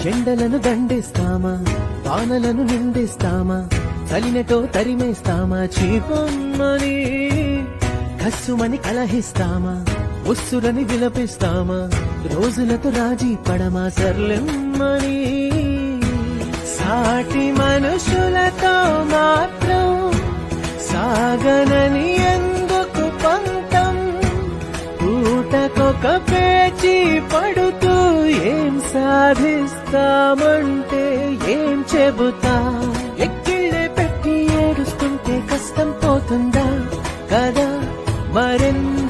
ఎండలను దండిస్తామా, వానలను నిందిస్తామా, చలినటో తరిమేస్తామా, చీపమ్మని కస్సుమని కలహిస్తామా, ఉస్సురని విలపిస్తామా, రోజులతో రాజీ పడమా, సర్లెమ్మని సాటి మనుషులతో మాత్రం సాగనని ఎందుకు పంతం, పూటకొక పేచి పడుతూ ఏం సాధిస్తామంటే ఏం చెబుతా, ఎక్కిళ్ళే పెట్టి ఏడుస్తుంటే కష్టం పోతుందా కదా, మరెన్నో